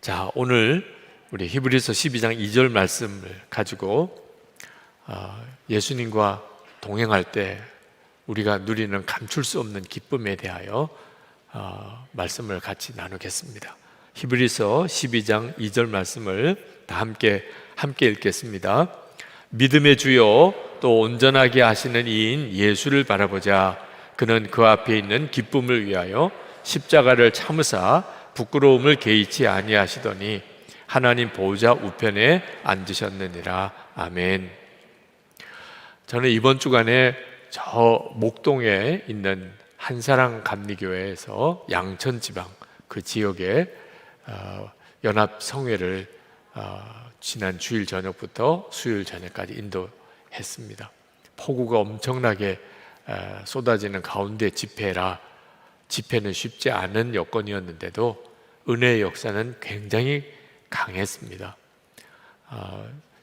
자, 오늘 우리 히브리서 12장 2절 말씀을 가지고 예수님과 동행할 때 우리가 누리는 감출 수 없는 기쁨에 대하여 말씀을 같이 나누겠습니다. 히브리서 12장 2절 말씀을 다 함께 읽겠습니다. 믿음의 주요 또 온전하게 하시는 이인 예수를 바라보자. 그는 그 앞에 있는 기쁨을 위하여 십자가를 참으사 부끄러움을 개의치 아니하시더니 하나님 보좌 우편에 앉으셨느니라. 아멘. 저는 이번 주간에 저 목동에 있는 한사랑 감리교회에서 양천지방 그 지역에 연합성회를 지난 주일 저녁부터 수요일 저녁까지 인도했습니다. 폭우가 엄청나게 쏟아지는 가운데 집회는 쉽지 않은 여건이었는데도 은혜의 역사는 굉장히 강했습니다.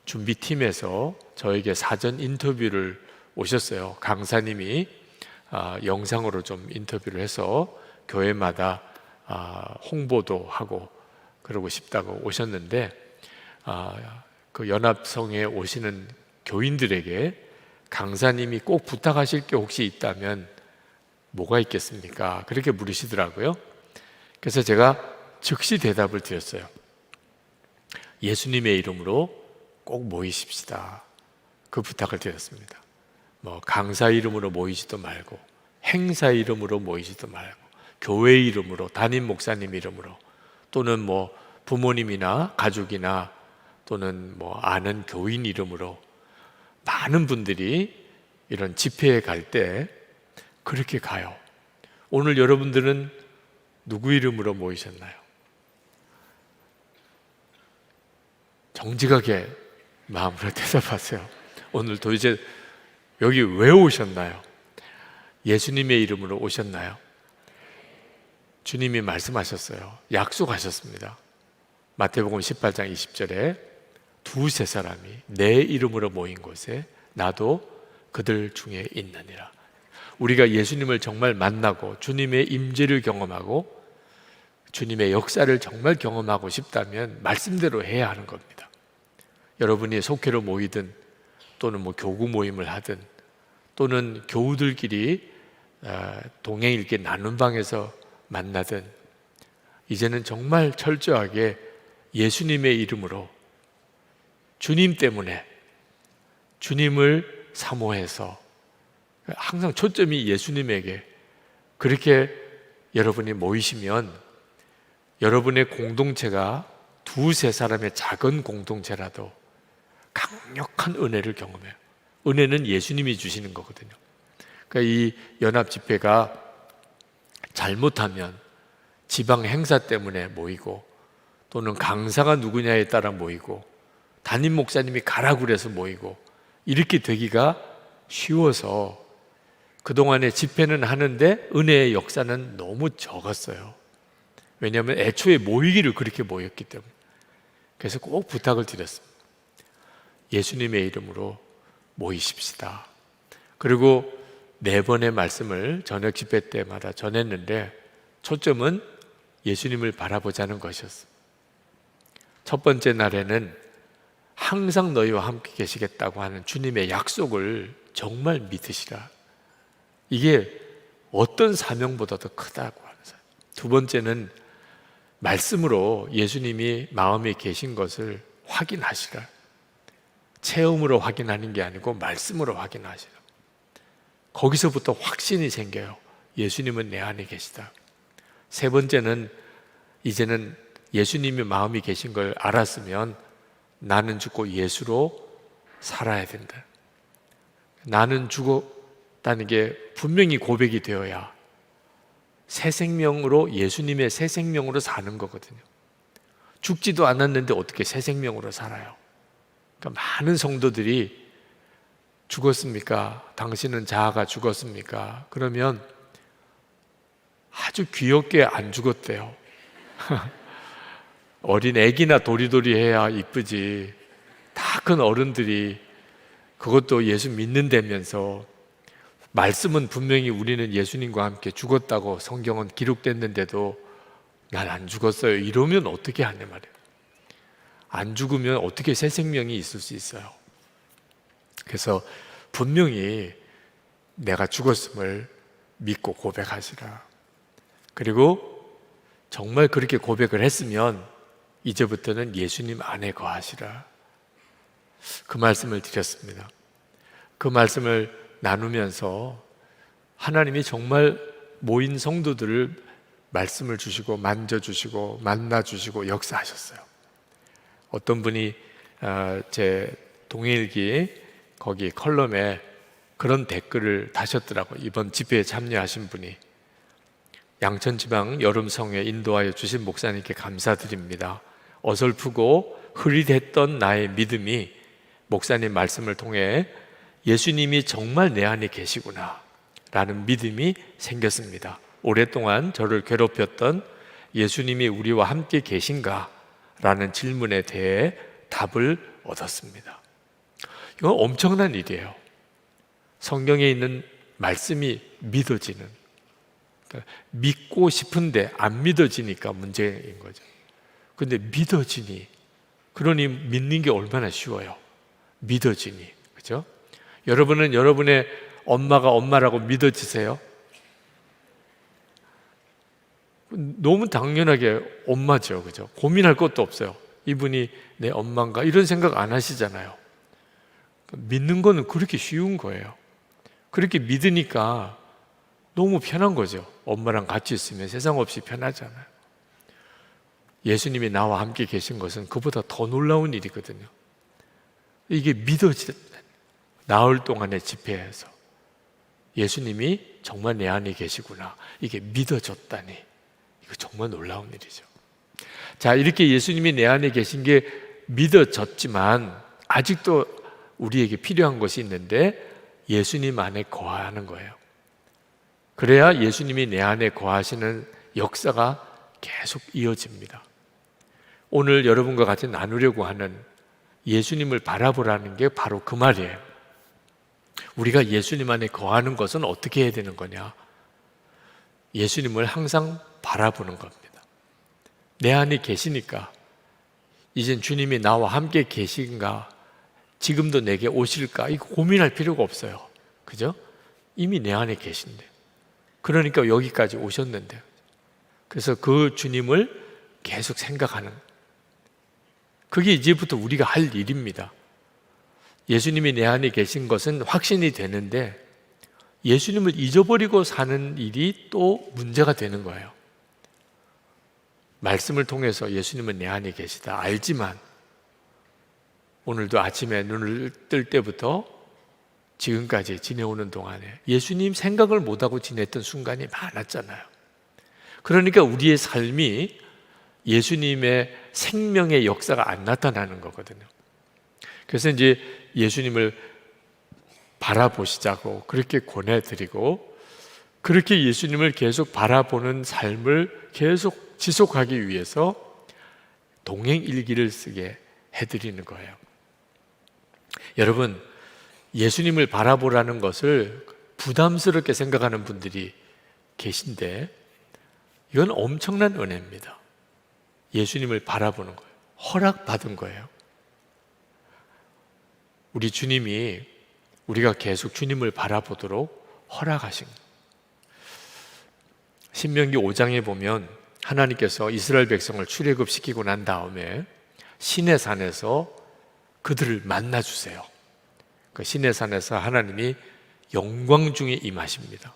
준비팀에서 저에게 사전 인터뷰를 오셨어요. 강사님이 영상으로 좀 인터뷰를 해서 교회마다 홍보도 하고 그러고 싶다고 오셨는데 그 연합성에 오시는 교인들에게 강사님이 꼭 부탁하실 게 혹시 있다면 뭐가 있겠습니까? 그렇게 물으시더라고요. 그래서 제가 즉시 대답을 드렸어요. 예수님의 이름으로 꼭 모이십시다. 그 부탁을 드렸습니다. 강사 이름으로 모이지도 말고 행사 이름으로 모이지도 말고 교회 이름으로, 담임 목사님 이름으로, 또는 부모님이나 가족이나 또는 아는 교인 이름으로 많은 분들이 이런 집회에 갈 때 그렇게 가요. 오늘 여러분들은 누구 이름으로 모이셨나요? 정직하게 마음으로 대답하세요. 오늘 도대체 여기 왜 오셨나요? 예수님의 이름으로 오셨나요? 주님이 말씀하셨어요. 약속하셨습니다. 마태복음 18장 20절에 두세 사람이 내 이름으로 모인 곳에 나도 그들 중에 있느니라. 우리가 예수님을 정말 만나고 주님의 임재를 경험하고 주님의 역사를 정말 경험하고 싶다면 말씀대로 해야 하는 겁니다. 여러분이 속회로 모이든 또는 교구 모임을 하든 또는 교우들끼리 동행일기 나눈 방에서 만나든 이제는 정말 철저하게 예수님의 이름으로 주님 때문에 주님을 사모해서 항상 초점이 예수님에게 그렇게 여러분이 모이시면 여러분의 공동체가 두세 사람의 작은 공동체라도 강력한 은혜를 경험해요. 은혜는 예수님이 주시는 거거든요. 그러니까 이 연합 집회가 잘못하면 지방 행사 때문에 모이고 또는 강사가 누구냐에 따라 모이고 담임 목사님이 가라고 그래서 모이고 이렇게 되기가 쉬워서 그동안에 집회는 하는데 은혜의 역사는 너무 적었어요. 왜냐하면 애초에 모이기를 그렇게 모였기 때문에. 그래서 꼭 부탁을 드렸습니다. 예수님의 이름으로 모이십시다. 그리고 네 번의 말씀을 저녁 집회 때마다 전했는데 초점은 예수님을 바라보자는 것이었어요. 첫 번째 날에는 항상 너희와 함께 계시겠다고 하는 주님의 약속을 정말 믿으시라. 이게 어떤 사명보다도 크다고 하는 사람. 두 번째는 말씀으로 예수님이 마음에 계신 것을 확인하시라. 체험으로 확인하는 게 아니고 말씀으로 확인하시라. 거기서부터 확신이 생겨요. 예수님은 내 안에 계시다. 세 번째는 이제는 예수님이 마음이 계신 걸 알았으면 나는 죽고 예수로 살아야 된다. 나는 죽었다는 게 분명히 고백이 되어야 새 생명으로, 예수님의 새 생명으로 사는 거거든요. 죽지도 않았는데 어떻게 새 생명으로 살아요? 그러니까 많은 성도들이 죽었습니까? 당신은 자아가 죽었습니까? 그러면 아주 귀엽게 안 죽었대요. 어린 애기나 도리도리 해야 이쁘지. 다 큰 어른들이 그것도 예수 믿는다면서 말씀은 분명히 우리는 예수님과 함께 죽었다고 성경은 기록됐는데도 난 안 죽었어요. 이러면 어떻게 하냐 말이에요. 안 죽으면 어떻게 새 생명이 있을 수 있어요. 그래서 분명히 내가 죽었음을 믿고 고백하시라. 그리고 정말 그렇게 고백을 했으면 이제부터는 예수님 안에 거하시라. 그 말씀을 드렸습니다. 그 말씀을 나누면서 하나님이 정말 모인 성도들을 말씀을 주시고 만져주시고 만나주시고 역사하셨어요. 어떤 분이 제 동일기 거기 컬럼에 그런 댓글을 다셨더라고요. 이번 집회에 참여하신 분이 양천지방 여름성회 인도하여 주신 목사님께 감사드립니다. 어설프고 흐릿했던 나의 믿음이 목사님 말씀을 통해 예수님이 정말 내 안에 계시구나 라는 믿음이 생겼습니다. 오랫동안 저를 괴롭혔던 예수님이 우리와 함께 계신가? 라는 질문에 대해 답을 얻었습니다. 이건 엄청난 일이에요. 성경에 있는 말씀이 믿어지는, 그러니까 믿고 싶은데 안 믿어지니까 문제인 거죠. 근데 믿어지니, 그러니 믿는 게 얼마나 쉬워요. 믿어지니, 그죠? 여러분은 여러분의 엄마가 엄마라고 믿어지세요? 너무 당연하게 엄마죠, 그죠? 고민할 것도 없어요. 이분이 내 엄마인가? 이런 생각 안 하시잖아요. 믿는 거는 그렇게 쉬운 거예요. 그렇게 믿으니까 너무 편한 거죠. 엄마랑 같이 있으면 세상 없이 편하잖아요. 예수님이 나와 함께 계신 것은 그보다 더 놀라운 일이거든요. 이게 믿어지다. 나흘 동안의 집회에서 예수님이 정말 내 안에 계시구나. 이게 믿어졌다니. 이거 정말 놀라운 일이죠. 자, 이렇게 예수님이 내 안에 계신 게 믿어졌지만 아직도 우리에게 필요한 것이 있는데 예수님 안에 거하는 거예요. 그래야 예수님이 내 안에 거하시는 역사가 계속 이어집니다. 오늘 여러분과 같이 나누려고 하는 예수님을 바라보라는 게 바로 그 말이에요. 우리가 예수님 안에 거하는 것은 어떻게 해야 되는 거냐? 예수님을 항상 바라보는 겁니다. 내 안에 계시니까 이젠 주님이 나와 함께 계신가? 지금도 내게 오실까? 이거 고민할 필요가 없어요. 그죠? 이미 내 안에 계신데. 그러니까 여기까지 오셨는데. 그래서 그 주님을 계속 생각하는, 그게 이제부터 우리가 할 일입니다. 예수님이 내 안에 계신 것은 확신이 되는데 예수님을 잊어버리고 사는 일이 또 문제가 되는 거예요. 말씀을 통해서 예수님은 내 안에 계시다 알지만 오늘도 아침에 눈을 뜰 때부터 지금까지 지내오는 동안에 예수님 생각을 못하고 지냈던 순간이 많았잖아요. 그러니까 우리의 삶이 예수님의 생명의 역사가 안 나타나는 거거든요. 그래서 이제 예수님을 바라보시자고 그렇게 권해드리고, 그렇게 예수님을 계속 바라보는 삶을 계속 지속하기 위해서 동행일기를 쓰게 해드리는 거예요. 여러분, 예수님을 바라보라는 것을 부담스럽게 생각하는 분들이 계신데 이건 엄청난 은혜입니다. 예수님을 바라보는 거예요. 허락받은 거예요. 우리 주님이 우리가 계속 주님을 바라보도록 허락하신 거예요. 신명기 5장에 보면 하나님께서 이스라엘 백성을 출애굽시키고 난 다음에 시내산에서 그들을 만나주세요. 그 시내산에서 하나님이 영광 중에 임하십니다.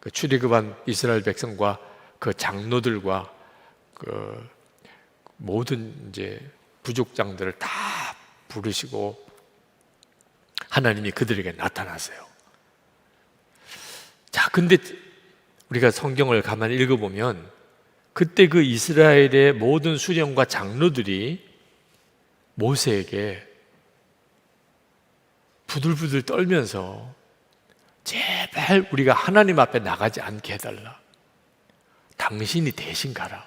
그 출애굽한 이스라엘 백성과 그 장로들과 그 모든 이제 부족장들을 다 부르시고 하나님이 그들에게 나타나세요. 자, 근데 우리가 성경을 가만히 읽어보면 그때 그 이스라엘의 모든 수령과 장로들이 모세에게 부들부들 떨면서 제발 우리가 하나님 앞에 나가지 않게 해달라. 당신이 대신 가라.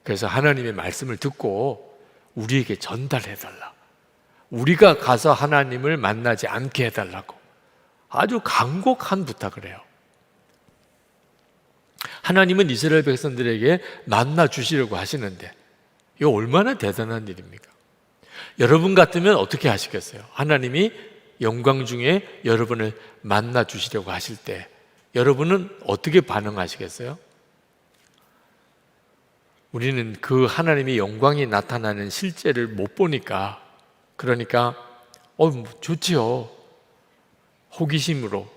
그래서 하나님의 말씀을 듣고 우리에게 전달해달라. 우리가 가서 하나님을 만나지 않게 해달라고 아주 간곡한 부탁을 해요. 하나님은 이스라엘 백성들에게 만나 주시려고 하시는데 이거 얼마나 대단한 일입니까? 여러분 같으면 어떻게 하시겠어요? 하나님이 영광 중에 여러분을 만나 주시려고 하실 때 여러분은 어떻게 반응하시겠어요? 우리는 그 하나님의 영광이 나타나는 실제를 못 보니까, 그러니까 좋지요. 호기심으로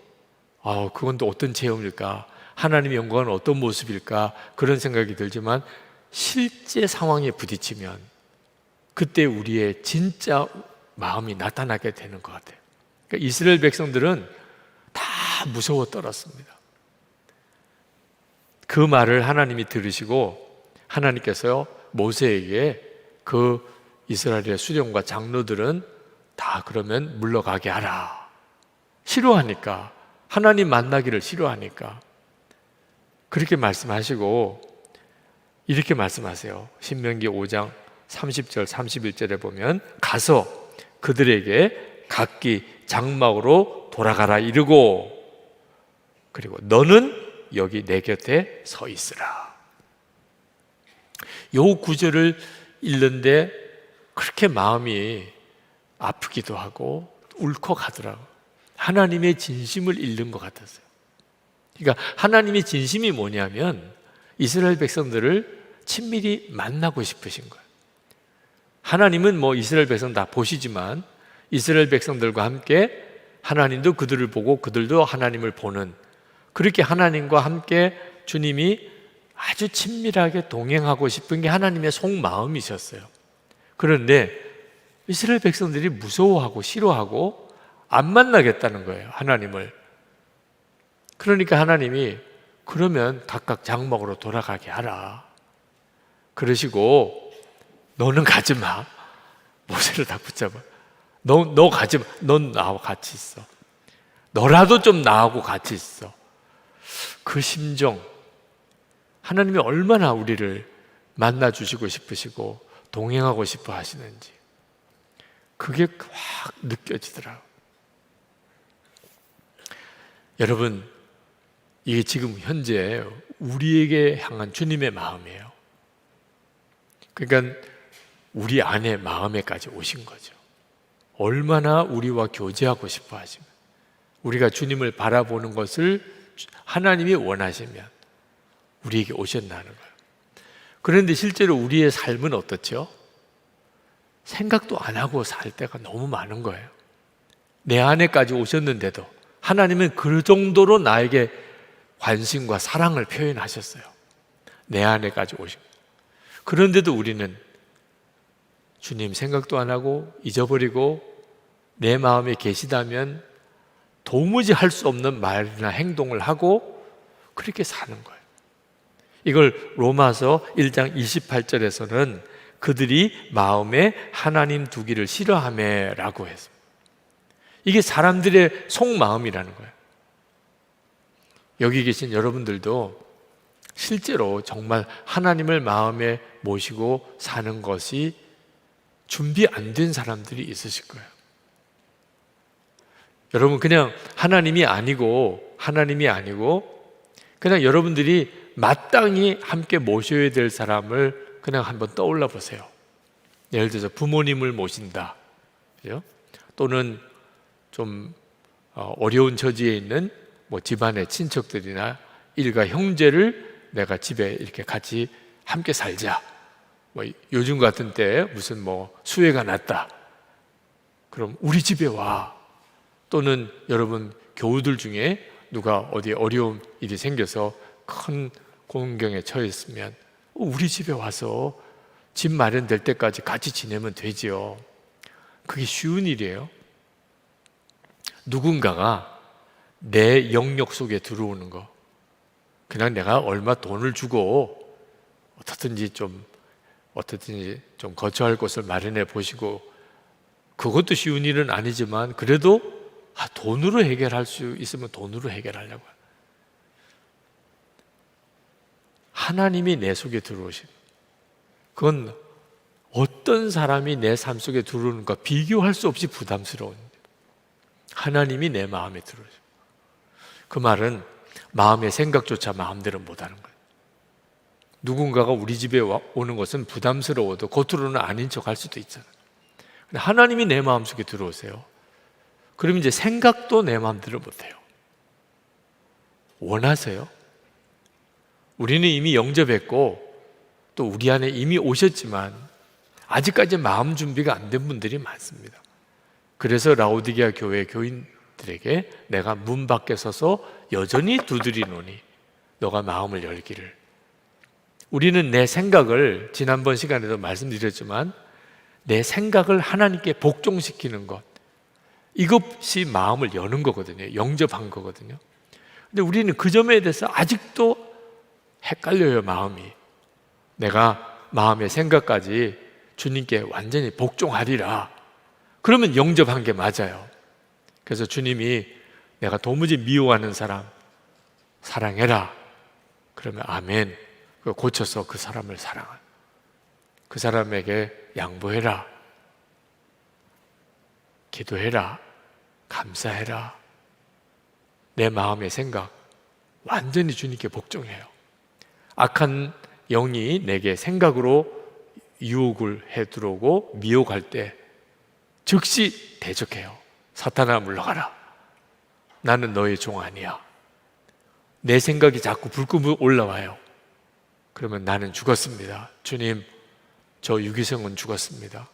그건 또 어떤 체험일까? 하나님의 영광은 어떤 모습일까? 그런 생각이 들지만 실제 상황에 부딪히면 그때 우리의 진짜 마음이 나타나게 되는 것 같아요. 그러니까 이스라엘 백성들은 다 무서워 떨었습니다. 그 말을 하나님이 들으시고 하나님께서 모세에게 그 이스라엘의 수령과 장로들은 다 그러면 물러가게 하라. 싫어하니까, 하나님 만나기를 싫어하니까 그렇게 말씀하시고 이렇게 말씀하세요. 신명기 5장 30절 31절에 보면 가서 그들에게 각기 장막으로 돌아가라 이르고, 그리고 너는 여기 내 곁에 서 있으라. 요 구절을 읽는데 그렇게 마음이 아프기도 하고 울컥하더라고요. 하나님의 진심을 읽는 것 같았어요. 그러니까 하나님의 진심이 뭐냐면 이스라엘 백성들을 친밀히 만나고 싶으신 거예요. 하나님은 이스라엘 백성 다 보시지만 이스라엘 백성들과 함께 하나님도 그들을 보고 그들도 하나님을 보는, 그렇게 하나님과 함께 주님이 아주 친밀하게 동행하고 싶은 게 하나님의 속마음이셨어요. 그런데 이스라엘 백성들이 무서워하고 싫어하고 안 만나겠다는 거예요, 하나님을. 그러니까 하나님이 그러면 각각 장막으로 돌아가게 하라. 그러시고 너는 가지 마. 모세를 다 붙잡아. 너 가지 마. 넌 나하고 같이 있어. 너라도 좀 나하고 같이 있어. 그 심정, 하나님이 얼마나 우리를 만나주시고 싶으시고 동행하고 싶어 하시는지 그게 확 느껴지더라고요. 여러분, 이게 지금 현재 우리에게 향한 주님의 마음이에요. 그러니까 우리 안에 마음에까지 오신 거죠. 얼마나 우리와 교제하고 싶어 하시면, 우리가 주님을 바라보는 것을 하나님이 원하시면 우리에게 오셨나는 거예요. 그런데 실제로 우리의 삶은 어떻죠? 생각도 안 하고 살 때가 너무 많은 거예요. 내 안에까지 오셨는데도 하나님은 그 정도로 나에게 관심과 사랑을 표현하셨어요. 내 안에까지 오신. 그런데도 우리는 주님 생각도 안 하고 잊어버리고 내 마음에 계시다면 도무지 할 수 없는 말이나 행동을 하고 그렇게 사는 거예요. 이걸 로마서 1장 28절에서는 그들이 마음에 하나님 두기를 싫어하매라고 했습니다. 이게 사람들의 속마음이라는 거예요. 여기 계신 여러분들도 실제로 정말 하나님을 마음에 모시고 사는 것이 준비 안 된 사람들이 있으실 거예요. 여러분, 그냥 하나님이 아니고 그냥 여러분들이 마땅히 함께 모셔야 될 사람을 그냥 한번 떠올려 보세요. 예를 들어서 부모님을 모신다, 그죠? 또는 좀 어려운 처지에 있는 집안의 친척들이나 일가 형제를 내가 집에 이렇게 같이 함께 살자. 요즘 같은 때 무슨 수해가 났다. 그럼 우리 집에 와. 또는 여러분 교우들 중에 누가 어디에 어려운 일이 생겨서 큰 공경에 처했으면 우리 집에 와서 집 마련될 때까지 같이 지내면 되지요. 그게 쉬운 일이에요. 누군가가 내 영역 속에 들어오는 거, 그냥 내가 얼마 돈을 주고 어떻든지 좀 거처할 곳을 마련해 보시고, 그것도 쉬운 일은 아니지만 그래도 돈으로 해결할 수 있으면 돈으로 해결하려고 해요. 하나님이 내 속에 들어오신, 그건 어떤 사람이 내 삶 속에 들어오는가 비교할 수 없이 부담스러운, 하나님이 내 마음에 들어오신. 그 말은 마음의 생각조차 마음대로 못하는 거예요. 누군가가 우리 집에 오는 것은 부담스러워도 겉으로는 아닌 척 할 수도 있잖아요. 근데 하나님이 내 마음속에 들어오세요. 그러면 이제 생각도 내 마음대로 못해요. 원하세요? 우리는 이미 영접했고 또 우리 안에 이미 오셨지만 아직까지 마음 준비가 안 된 분들이 많습니다. 그래서 라오디게아 교회 교인들에게 내가 문 밖에 서서 여전히 두드리노니 너가 마음을 열기를. 우리는 내 생각을 지난번 시간에도 말씀드렸지만 내 생각을 하나님께 복종시키는 것, 이것이 마음을 여는 거거든요. 영접한 거거든요. 근데 우리는 그 점에 대해서 아직도 헷갈려요. 마음이. 내가 마음의 생각까지 주님께 완전히 복종하리라. 그러면 영접한 게 맞아요. 그래서 주님이 내가 도무지 미워하는 사람 사랑해라. 그러면 아멘. 고쳐서 그 사람을 사랑한, 그 사람에게 양보해라, 기도해라, 감사해라. 내 마음의 생각 완전히 주님께 복종해요. 악한 영이 내게 생각으로 유혹을 해 들어오고 미혹할 때 즉시 대적해요. 사탄아 물러가라. 나는 너의 종 아니야. 내 생각이 자꾸 불끈 올라와요. 그러면 나는 죽었습니다. 주님, 저 유기성은 죽었습니다.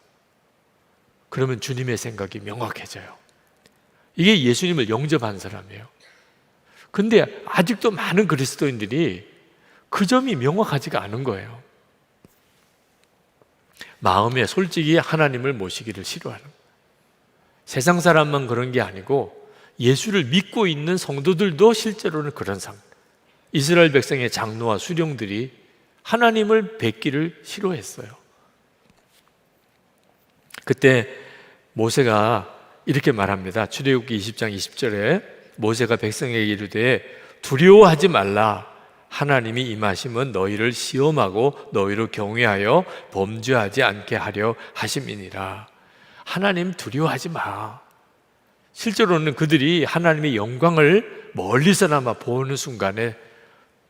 그러면 주님의 생각이 명확해져요. 이게 예수님을 영접한 사람이에요. 근데 아직도 많은 그리스도인들이 그 점이 명확하지가 않은 거예요. 마음에 솔직히 하나님을 모시기를 싫어하는 거예요. 세상 사람만 그런 게 아니고 예수를 믿고 있는 성도들도 실제로는 그런 상태. 이스라엘 백성의 장로와 수령들이 하나님을 뵙기를 싫어했어요. 그때 모세가 이렇게 말합니다. 출애굽기 20장 20절에 모세가 백성에게 이르되 두려워하지 말라. 하나님이 임하심은 너희를 시험하고 너희를 경외하여 범죄하지 않게 하려 하심이니라. 하나님 두려워하지 마. 실제로는 그들이 하나님의 영광을 멀리서나마 보는 순간에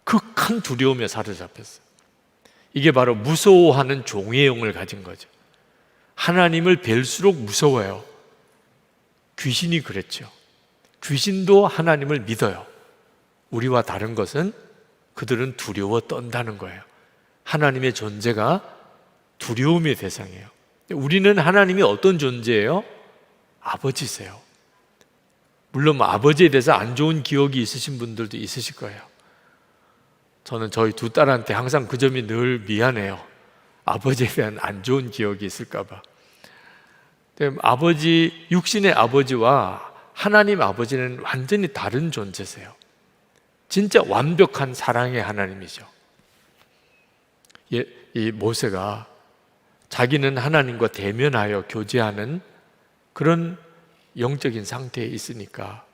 극한 두려움에 사로잡혔어요. 이게 바로 무서워하는 종의 영을 가진 거죠. 하나님을 뵐수록 무서워요. 귀신이 그랬죠. 귀신도 하나님을 믿어요. 우리와 다른 것은 그들은 두려워 떤다는 거예요. 하나님의 존재가 두려움의 대상이에요. 우리는 하나님이 어떤 존재예요? 아버지세요. 물론 아버지에 대해서 안 좋은 기억이 있으신 분들도 있으실 거예요. 저는 저희 두 딸한테 항상 그 점이 늘 미안해요. 아버지에 대한 안 좋은 기억이 있을까 봐. 아버지, 육신의 아버지와 하나님 아버지는 완전히 다른 존재세요. 진짜 완벽한 사랑의 하나님이죠. 이 모세가 자기는 하나님과 대면하여 교제하는 그런 영적인 상태에 있으니까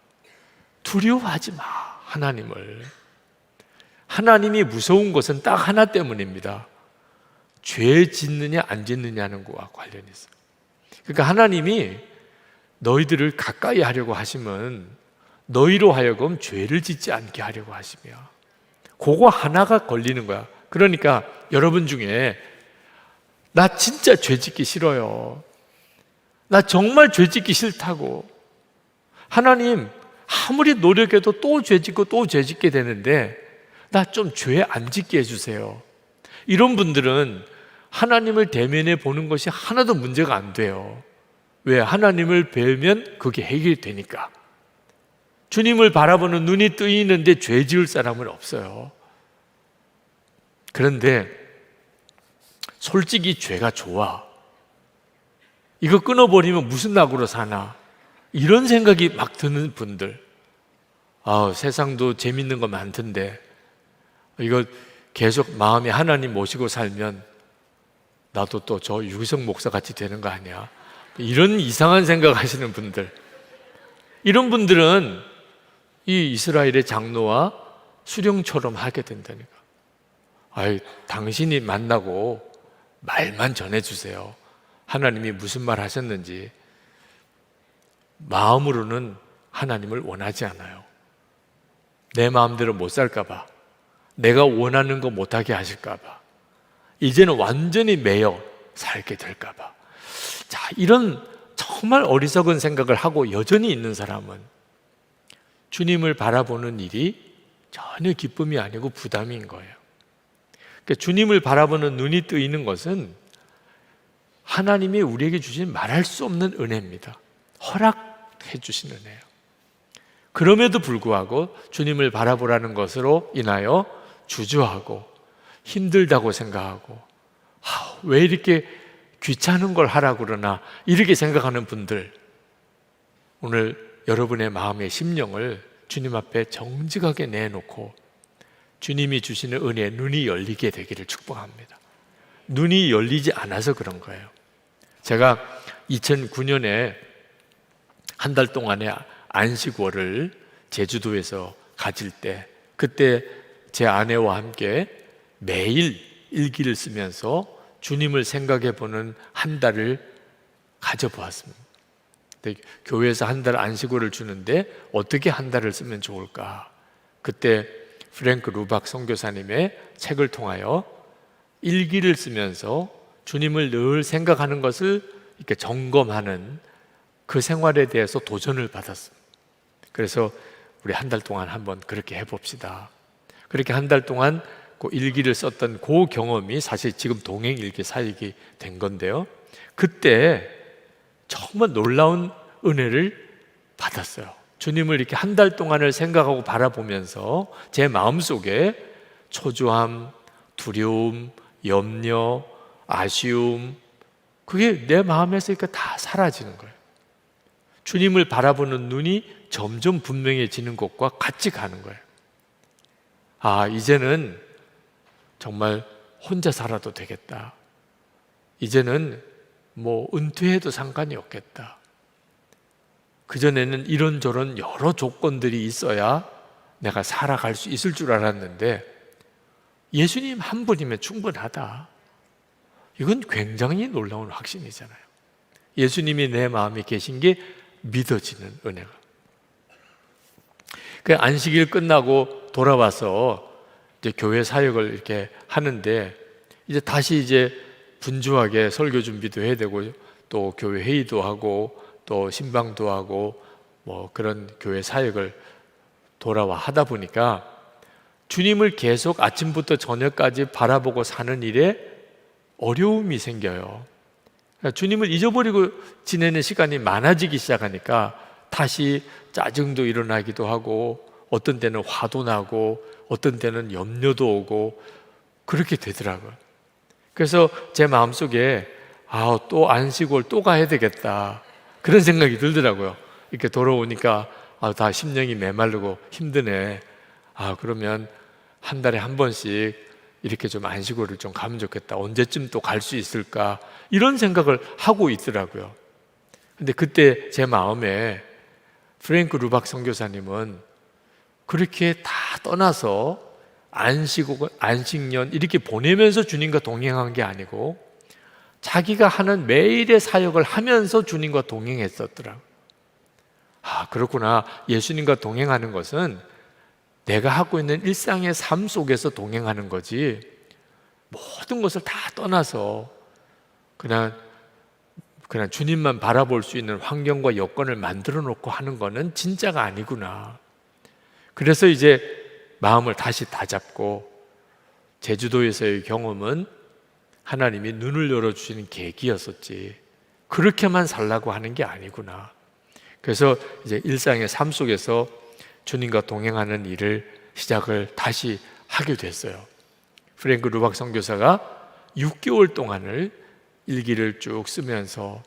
두려워하지 마. 하나님을. 하나님이 무서운 것은 딱 하나 때문입니다. 죄 짓느냐 안 짓느냐는 것과 관련이 있어요. 그러니까 하나님이 너희들을 가까이 하려고 하시면 너희로 하여금 죄를 짓지 않게 하려고 하시며, 그거 하나가 걸리는 거야. 그러니까 여러분 중에 나 진짜 죄 짓기 싫어요. 나 정말 죄 짓기 싫다고. 하나님 아무리 노력해도 또 죄 짓고 또 죄 짓게 되는데 나 좀 죄 안 짓게 해주세요. 이런 분들은 하나님을 대면해 보는 것이 하나도 문제가 안 돼요. 왜? 하나님을 뵈면 그게 해결되니까. 주님을 바라보는 눈이 뜨이는데 죄 지을 사람은 없어요. 그런데 솔직히 죄가 좋아. 이거 끊어버리면 무슨 낙으로 사나? 이런 생각이 막 드는 분들. 세상도 재밌는 거 많던데 이거 계속 마음에 하나님 모시고 살면 나도 또 저 유기성 목사 같이 되는 거 아니야? 이런 이상한 생각 하시는 분들. 이런 분들은 이 이스라엘의 장로와 수령처럼 하게 된다니까. 당신이 만나고 말만 전해주세요. 하나님이 무슨 말 하셨는지. 마음으로는 하나님을 원하지 않아요. 내 마음대로 못 살까 봐. 내가 원하는 거 못하게 하실까 봐, 이제는 완전히 매여 살게 될까 봐. 자, 이런 정말 어리석은 생각을 하고 여전히 있는 사람은 주님을 바라보는 일이 전혀 기쁨이 아니고 부담인 거예요. 그러니까 주님을 바라보는 눈이 뜨이는 것은 하나님이 우리에게 주신 말할 수 없는 은혜입니다. 허락해 주신 은혜예요. 그럼에도 불구하고 주님을 바라보라는 것으로 인하여 주저하고 힘들다고 생각하고, 왜 이렇게 귀찮은 걸 하라고 그러나, 이렇게 생각하는 분들, 오늘 여러분의 마음의 심령을 주님 앞에 정직하게 내놓고 주님이 주시는 은혜에 눈이 열리게 되기를 축복합니다. 눈이 열리지 않아서 그런 거예요. 제가 2009년에 한 달 동안의 안식월을 제주도에서 가질 때, 그때 제 아내와 함께 매일 일기를 쓰면서 주님을 생각해 보는 한 달을 가져보았습니다. 교회에서 한 달 안식월을 주는데 어떻게 한 달을 쓰면 좋을까? 그때 프랭크 루박 선교사님의 책을 통하여 일기를 쓰면서 주님을 늘 생각하는 것을 이렇게 점검하는 그 생활에 대해서 도전을 받았습니다. 그래서 우리 한 달 동안 한번 그렇게 해봅시다. 그렇게 한 달 동안 그 일기를 썼던 그 경험이 사실 지금 동행 일기 사역이 된 건데요. 그때 정말 놀라운 은혜를 받았어요. 주님을 이렇게 한 달 동안을 생각하고 바라보면서 제 마음속에 초조함, 두려움, 염려, 아쉬움, 그게 내 마음에서 다 사라지는 거예요. 주님을 바라보는 눈이 점점 분명해지는 것과 같이 가는 거예요. 이제는 정말 혼자 살아도 되겠다. 이제는 은퇴해도 상관이 없겠다. 그전에는 이런저런 여러 조건들이 있어야 내가 살아갈 수 있을 줄 알았는데 예수님 한 분이면 충분하다. 이건 굉장히 놀라운 확신이잖아요. 예수님이 내 마음에 계신 게 믿어지는 은혜가. 그 안식일 끝나고 돌아와서 이제 교회 사역을 이렇게 하는데, 이제 다시 분주하게 설교 준비도 해야 되고, 또 교회 회의도 하고, 또 신방도 하고, 그런 교회 사역을 돌아와 하다 보니까 주님을 계속 아침부터 저녁까지 바라보고 사는 일에 어려움이 생겨요. 그러니까 주님을 잊어버리고 지내는 시간이 많아지기 시작하니까 다시 짜증도 일어나기도 하고, 어떤 때는 화도 나고, 어떤 때는 염려도 오고, 그렇게 되더라고요. 그래서 제 마음속에 또 안식월 또 가야 되겠다, 그런 생각이 들더라고요. 이렇게 돌아오니까 다 심령이 메마르고 힘드네. 그러면 한 달에 한 번씩 이렇게 좀 안식월을 좀 가면 좋겠다. 언제쯤 또 갈 수 있을까? 이런 생각을 하고 있더라고요. 근데 그때 제 마음에 프랭크 루박 선교사님은 그렇게 다 떠나서 안식년 이렇게 보내면서 주님과 동행한 게 아니고 자기가 하는 매일의 사역을 하면서 주님과 동행했었더라고요. 그렇구나. 예수님과 동행하는 것은 내가 하고 있는 일상의 삶 속에서 동행하는 거지, 모든 것을 다 떠나서 그냥 주님만 바라볼 수 있는 환경과 여건을 만들어 놓고 하는 거는 진짜가 아니구나. 그래서 이제 마음을 다시 다잡고, 제주도에서의 경험은 하나님이 눈을 열어주시는 계기였었지, 그렇게만 살라고 하는 게 아니구나. 그래서 이제 일상의 삶 속에서 주님과 동행하는 일을 시작을 다시 하게 됐어요. 프랭크 루박 선교사가 6개월 동안을 일기를 쭉 쓰면서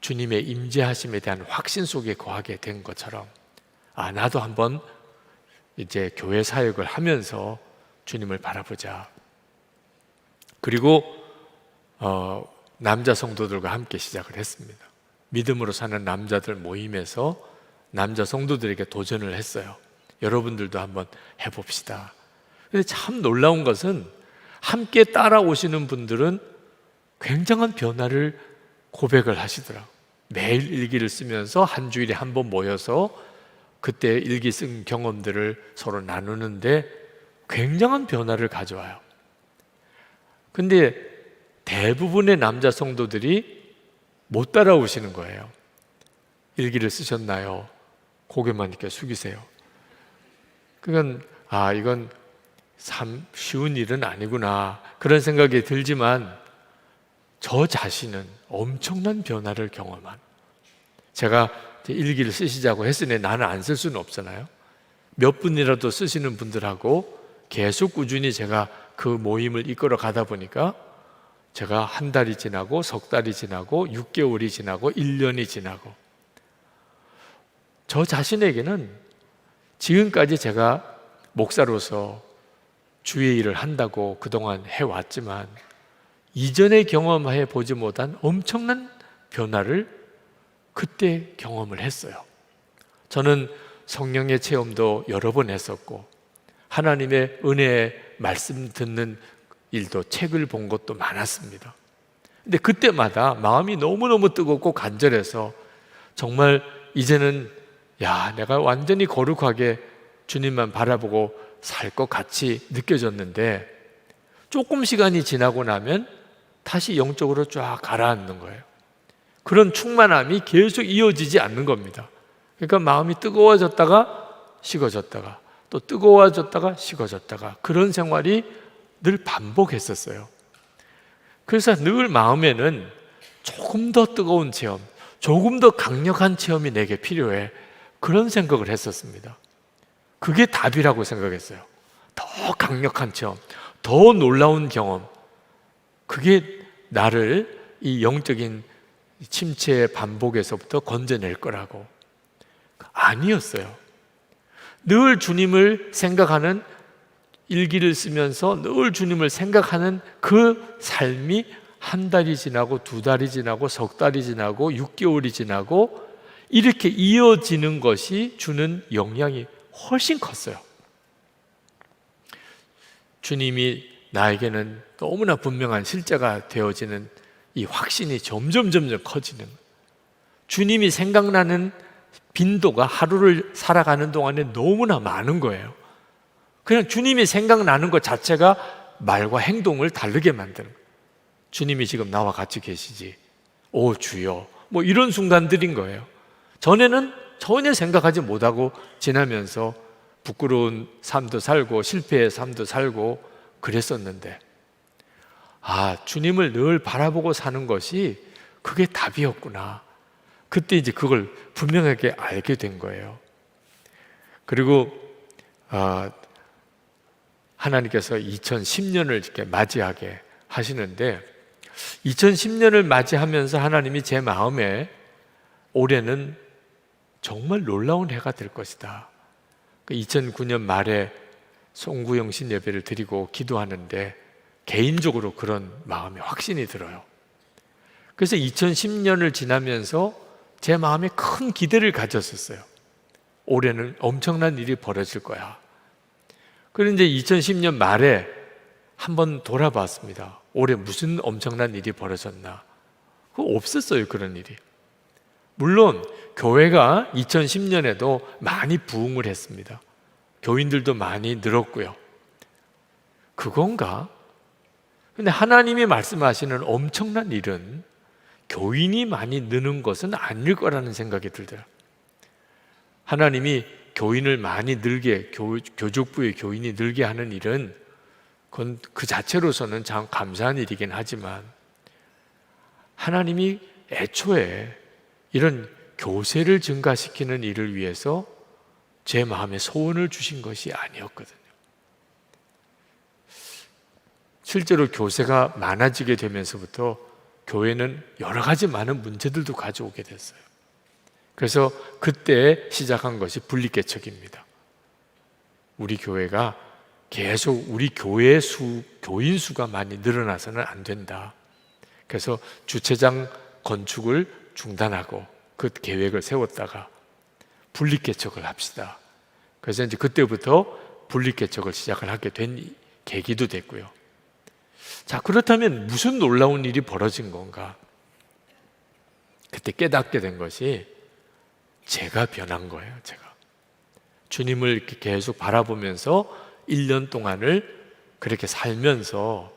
주님의 임재하심에 대한 확신 속에 거하게 된 것처럼, 나도 한번 이제 교회 사역을 하면서 주님을 바라보자. 그리고 남자 성도들과 함께 시작을 했습니다. 믿음으로 사는 남자들 모임에서 남자 성도들에게 도전을 했어요. 여러분들도 한번 해봅시다. 근데 참 놀라운 것은 함께 따라오시는 분들은 굉장한 변화를 고백을 하시더라고요. 매일 일기를 쓰면서 한 주일에 한 번 모여서 그때 일기 쓴 경험들을 서로 나누는데 굉장한 변화를 가져와요. 근데 대부분의 남자 성도들이 못 따라오시는 거예요. 일기를 쓰셨나요? 고개만 이렇게 숙이세요. 그건 이건 참 쉬운 일은 아니구나 그런 생각이 들지만 저 자신은 엄청난 변화를 경험한, 제가 일기를 쓰시자고 했으니 나는 안 쓸 수는 없잖아요. 몇 분이라도 쓰시는 분들하고 계속 꾸준히 제가 그 모임을 이끌어 가다 보니까 제가 한 달이 지나고 석 달이 지나고 6개월이 지나고 1년이 지나고 저 자신에게는 지금까지 제가 목사로서 주의 일을 한다고 그동안 해왔지만 이전에 경험해 보지 못한 엄청난 변화를 그때 경험을 했어요. 저는 성령의 체험도 여러 번 했었고 하나님의 은혜의 말씀 듣는 일도, 책을 본 것도 많았습니다. 근데 그때마다 마음이 너무너무 뜨겁고 간절해서 정말 이제는 내가 완전히 거룩하게 주님만 바라보고 살 것 같이 느껴졌는데 조금 시간이 지나고 나면 다시 영적으로 쫙 가라앉는 거예요. 그런 충만함이 계속 이어지지 않는 겁니다. 그러니까 마음이 뜨거워졌다가 식어졌다가 또 뜨거워졌다가 식어졌다가 그런 생활이 늘 반복했었어요. 그래서 늘 마음에는 조금 더 뜨거운 체험, 조금 더 강력한 체험이 내게 필요해, 그런 생각을 했었습니다. 그게 답이라고 생각했어요. 더 강력한 체험, 더 놀라운 경험, 그게 나를 이 영적인 침체의 반복에서부터 건져낼 거라고. 아니었어요. 늘 주님을 생각하는, 일기를 쓰면서 늘 주님을 생각하는 그 삶이 한 달이 지나고 두 달이 지나고 석 달이 지나고 6개월이 지나고 이렇게 이어지는 것이 주는 영향이 훨씬 컸어요. 주님이 나에게는 너무나 분명한 실제가 되어지는 이 확신이 점점 커지는, 주님이 생각나는 빈도가 하루를 살아가는 동안에 너무나 많은 거예요. 그냥 주님이 생각나는 것 자체가 말과 행동을 다르게 만드는 거예요. 주님이 지금 나와 같이 계시지, 오 주여, 뭐 이런 순간들인 거예요. 전에는 전혀 생각하지 못하고 지나면서 부끄러운 삶도 살고 실패의 삶도 살고 그랬었는데, 주님을 늘 바라보고 사는 것이 그게 답이었구나. 그때 이제 그걸 분명하게 알게 된 거예요. 그리고 하나님께서 2010년을 이렇게 맞이하게 하시는데, 2010년을 맞이하면서 하나님이 제 마음에 올해는 정말 놀라운 해가 될 것이다. 2009년 말에 송구영신 예배를 드리고 기도하는데 개인적으로 그런 마음의 확신이 들어요. 그래서 2010년을 지나면서 제 마음에 큰 기대를 가졌었어요. 올해는 엄청난 일이 벌어질 거야. 그런데 2010년 말에 한번 돌아봤습니다. 올해 무슨 엄청난 일이 벌어졌나? 그거 없었어요, 그런 일이. 물론 교회가 2010년에도 많이 부흥을 했습니다. 교인들도 많이 늘었고요. 그건가? 근데 하나님이 말씀하시는 엄청난 일은 교인이 많이 느는 것은 아닐 거라는 생각이 들더라고요. 하나님이 교인을 많이 늘게, 교족부의 교인이 늘게 하는 일은 그건 그 자체로서는 참 감사한 일이긴 하지만, 하나님이 애초에 이런 교세를 증가시키는 일을 위해서 제 마음에 소원을 주신 것이 아니었거든요. 실제로 교세가 많아지게 되면서부터 교회는 여러 가지 많은 문제들도 가져오게 됐어요. 그래서 그때 시작한 것이 분리개척입니다. 우리 교회가 계속 우리 교회 교인 수가 많이 늘어나서는 안 된다. 그래서 주차장 건축을 중단하고 그 계획을 세웠다가 분리개척을 합시다. 그래서 이제 그때부터 분리개척을 시작을 하게 된 계기도 됐고요. 자, 그렇다면 무슨 놀라운 일이 벌어진 건가? 그때 깨닫게 된 것이 제가 변한 거예요. 제가 주님을 이렇게 계속 바라보면서 1년 동안을 그렇게 살면서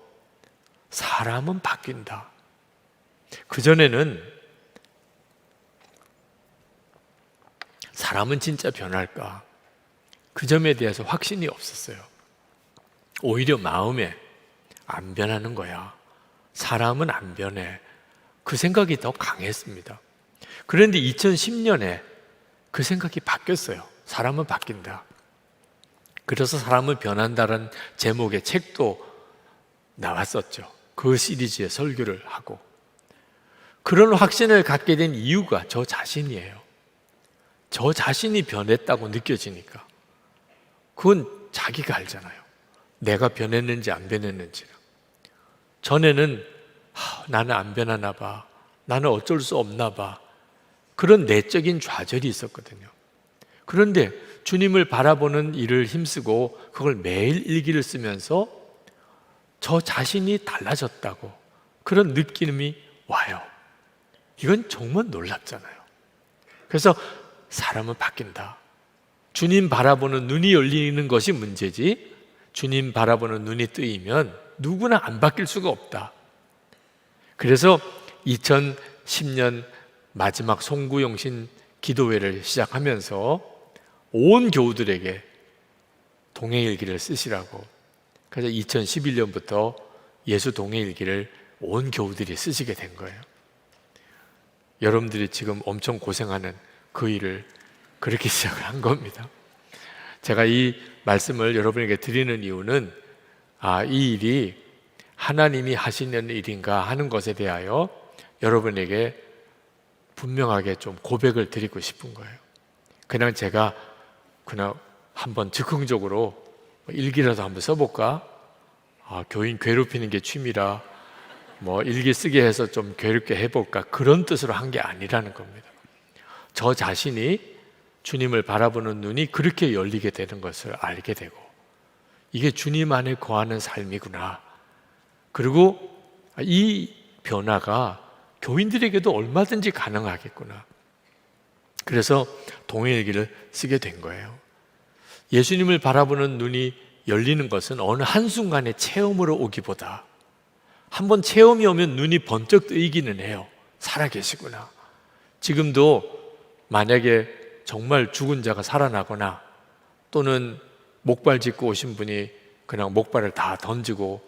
사람은 바뀐다. 그전에는 사람은 진짜 변할까? 그 점에 대해서 확신이 없었어요. 오히려 마음에 안 변하는 거야. 사람은 안 변해. 그 생각이 더 강했습니다. 그런데 2010년에 그 생각이 바뀌었어요. 사람은 바뀐다. 그래서 사람은 변한다는 제목의 책도 나왔었죠. 그 시리즈의 설교를 하고. 그런 확신을 갖게 된 이유가 저 자신이에요. 저 자신이 변했다고 느껴지니까. 그건 자기가 알잖아요. 내가 변했는지 안 변했는지를. 전에는 나는 안 변하나 봐. 나는 어쩔 수 없나 봐. 그런 내적인 좌절이 있었거든요. 그런데 주님을 바라보는 일을 힘쓰고 그걸 매일 일기를 쓰면서 저 자신이 달라졌다고 그런 느낌이 와요. 이건 정말 놀랍잖아요. 그래서 사람은 바뀐다. 주님 바라보는 눈이 열리는 것이 문제지, 주님 바라보는 눈이 뜨이면 누구나 안 바뀔 수가 없다. 그래서 2010년 마지막 송구영신 기도회를 시작하면서 온 교우들에게 동행일기를 쓰시라고. 그래서 2011년부터 예수 동행일기를 온 교우들이 쓰시게 된 거예요. 여러분들이 지금 엄청 고생하는 그 일을 그렇게 시작을 한 겁니다. 제가 이 말씀을 여러분에게 드리는 이유는 이 일이 하나님이 하시는 일인가 하는 것에 대하여 여러분에게 분명하게 좀 고백을 드리고 싶은 거예요. 그냥 제가 한번 즉흥적으로 일기라도 한번 써볼까? 교인 괴롭히는 게 취미라 일기 쓰게 해서 좀 괴롭게 해볼까? 그런 뜻으로 한 게 아니라는 겁니다. 저 자신이 주님을 바라보는 눈이 그렇게 열리게 되는 것을 알게 되고, 이게 주님 안에 거하는 삶이구나. 그리고 이 변화가 교인들에게도 얼마든지 가능하겠구나. 그래서 동행일기를 쓰게 된 거예요. 예수님을 바라보는 눈이 열리는 것은 어느 한순간의 체험으로 오기보다 한번 체험이 오면 눈이 번쩍 뜨이기는 해요. 살아계시구나. 지금도 만약에 정말 죽은 자가 살아나거나 또는 목발 짚고 오신 분이 그냥 목발을 다 던지고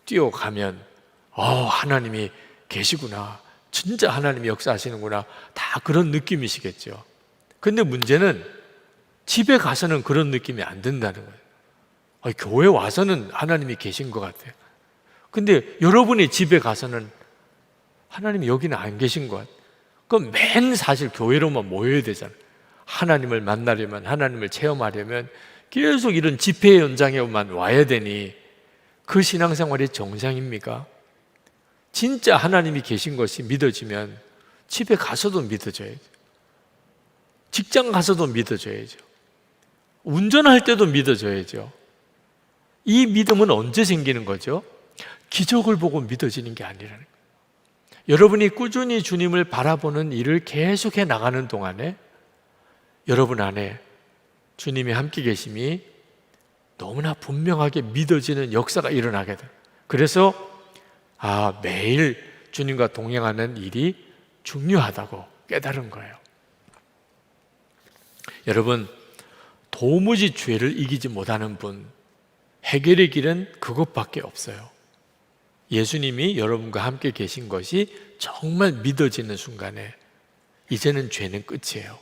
뛰어가면 하나님이 계시구나. 진짜 하나님이 역사하시는구나. 다 그런 느낌이시겠죠. 근데 문제는 집에 가서는 그런 느낌이 안 든다는 거예요. 교회 와서는 하나님이 계신 것 같아요. 근데 여러분이 집에 가서는 하나님이 여기는 안 계신 것 같아요. 그럼 맨 사실 교회로만 모여야 되잖아요. 하나님을 만나려면, 하나님을 체험하려면 계속 이런 집회 현장에만 와야 되니 그 신앙생활이 정상입니까? 진짜 하나님이 계신 것이 믿어지면 집에 가서도 믿어져야죠. 직장 가서도 믿어져야죠. 운전할 때도 믿어져야죠. 이 믿음은 언제 생기는 거죠? 기적을 보고 믿어지는 게 아니라는 거예요. 여러분이 꾸준히 주님을 바라보는 일을 계속해 나가는 동안에 여러분 안에 주님이 함께 계심이 너무나 분명하게 믿어지는 역사가 일어나게 돼요. 그래서 매일 주님과 동행하는 일이 중요하다고 깨달은 거예요. 여러분, 도무지 죄를 이기지 못하는 분, 해결의 길은 그것밖에 없어요. 예수님이 여러분과 함께 계신 것이 정말 믿어지는 순간에 이제는 죄는 끝이에요.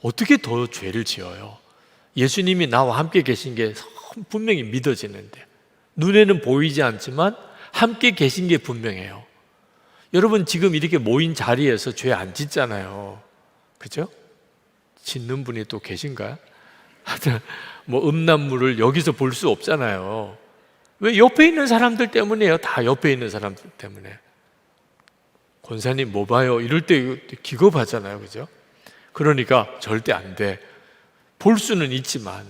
어떻게 더 죄를 지어요? 예수님이 나와 함께 계신 게 분명히 믿어지는데, 눈에는 보이지 않지만 함께 계신 게 분명해요. 여러분 지금 이렇게 모인 자리에서 죄 안 짓잖아요. 그죠? 짓는 분이 또 계신가요? 음란물을 여기서 볼 수 없잖아요. 왜? 옆에 있는 사람들 때문이에요. 다 옆에 있는 사람들 때문에. 권사님 뭐 봐요? 이럴 때 기겁하잖아요. 그죠? 그러니까 절대 안 돼. 볼 수는 있지만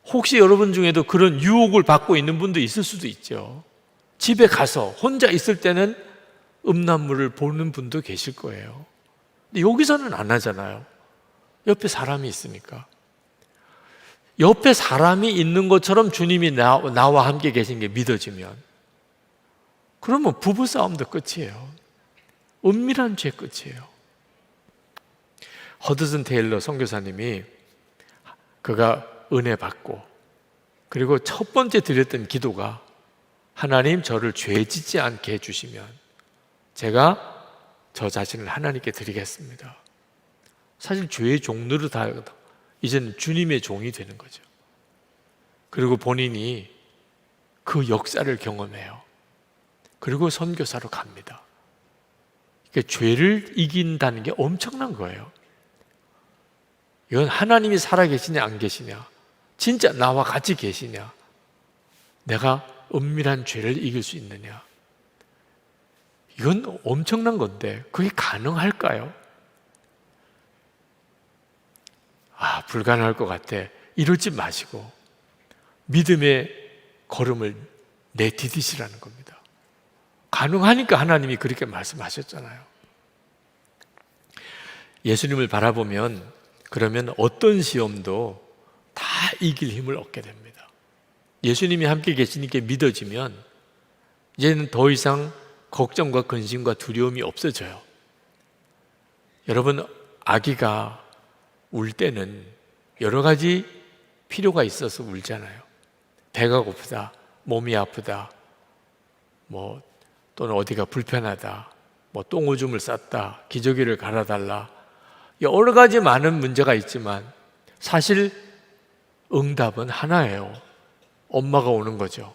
혹시 여러분 중에도 그런 유혹을 받고 있는 분도 있을 수도 있죠. 집에 가서 혼자 있을 때는 음란물을 보는 분도 계실 거예요. 근데 여기서는 안 하잖아요. 옆에 사람이 있으니까. 옆에 사람이 있는 것처럼 주님이 나와 함께 계신 게 믿어지면, 그러면 부부싸움도 끝이에요. 은밀한 죄 끝이에요. 허드슨 테일러 선교사님이 그가 은혜 받고 그리고 첫 번째 드렸던 기도가 하나님 저를 죄 짓지 않게 해주시면 제가 저 자신을 하나님께 드리겠습니다. 사실 죄의 종로를 다 이제는 주님의 종이 되는 거죠. 그리고 본인이 그 역사를 경험해요. 그리고 선교사로 갑니다. 그러니까 죄를 이긴다는 게 엄청난 거예요. 이건 하나님이 살아계시냐 안 계시냐, 진짜 나와 같이 계시냐, 내가 은밀한 죄를 이길 수 있느냐, 이건 엄청난 건데 그게 가능할까요? 불가능할 것 같아. 이러지 마시고 믿음의 걸음을 내디디시라는 겁니다. 가능하니까 하나님이 그렇게 말씀하셨잖아요. 예수님을 바라보면 그러면 어떤 시험도 다 이길 힘을 얻게 됩니다. 예수님이 함께 계시니까 믿어지면 이제는 더 이상 걱정과 근심과 두려움이 없어져요. 여러분, 아기가 울 때는 여러 가지 필요가 있어서 울잖아요. 배가 고프다, 몸이 아프다, 또는 어디가 불편하다, 똥오줌을 쌌다, 기저귀를 갈아달라, 여러 가지 많은 문제가 있지만 사실 응답은 하나예요. 엄마가 오는 거죠.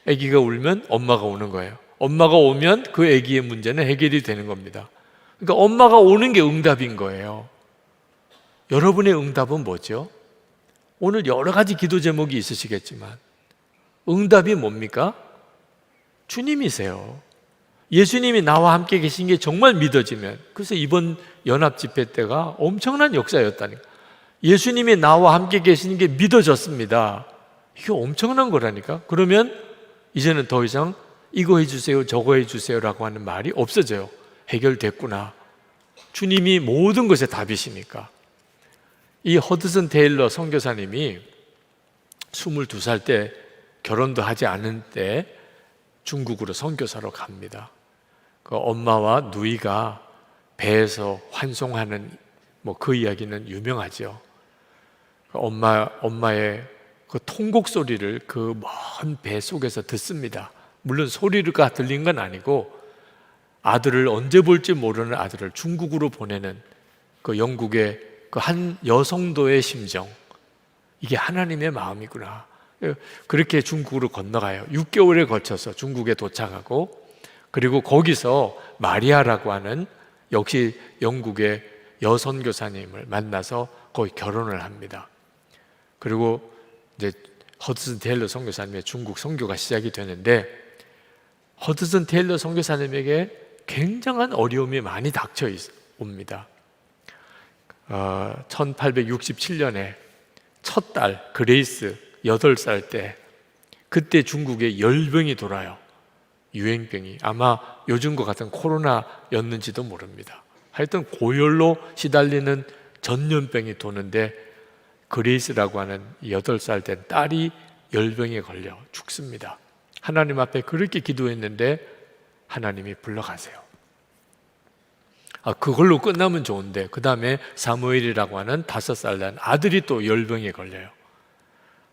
아기가 울면 엄마가 오는 거예요. 엄마가 오면 그 아기의 문제는 해결이 되는 겁니다. 그러니까 엄마가 오는 게 응답인 거예요. 여러분의 응답은 뭐죠? 오늘 여러 가지 기도 제목이 있으시겠지만 응답이 뭡니까? 주님이세요. 예수님이 나와 함께 계신 게 정말 믿어지면, 그래서 이번 연합 집회 때가 엄청난 역사였다니까. 예수님이 나와 함께 계시는 게 믿어졌습니다. 이게 엄청난 거라니까. 그러면 이제는 더 이상 이거 해주세요, 저거 해주세요라고 하는 말이 없어져요. 해결됐구나. 주님이 모든 것의 답이시니까. 이 허드슨 테일러 선교사님이 22살 때 결혼도 하지 않은 때 중국으로 선교사로 갑니다. 그 엄마와 누이가 배에서 환송하는 그 이야기는 유명하죠. 엄마의 그 통곡 소리를 그 먼 배 속에서 듣습니다. 물론 소리가 들린 건 아니고 아들을 언제 볼지 모르는 아들을 중국으로 보내는 그 영국의 그 한 여성도의 심정, 이게 하나님의 마음이구나. 그렇게 중국으로 건너가요. 6개월에 걸쳐서 중국에 도착하고, 그리고 거기서 마리아라고 하는 역시 영국의 여선교사님을 만나서 거기 결혼을 합니다. 그리고 이제 허드슨 테일러 선교사님의 중국 선교가 시작이 되는데, 허드슨 테일러 선교사님에게 굉장한 어려움이 많이 닥쳐 옵니다. 1867년에 첫 딸 그레이스 8살 때, 그때 중국에 열병이 돌아요. 유행병이. 아마 요즘과 같은 코로나였는지도 모릅니다. 하여튼 고열로 시달리는 전염병이 도는데 그레이스라고 하는 8살 된 딸이 열병에 걸려 죽습니다. 하나님 앞에 그렇게 기도했는데 하나님이 불러가세요. 그걸로 끝나면 좋은데 그 다음에 사무엘이라고 하는 5살 난 아들이 또 열병에 걸려요.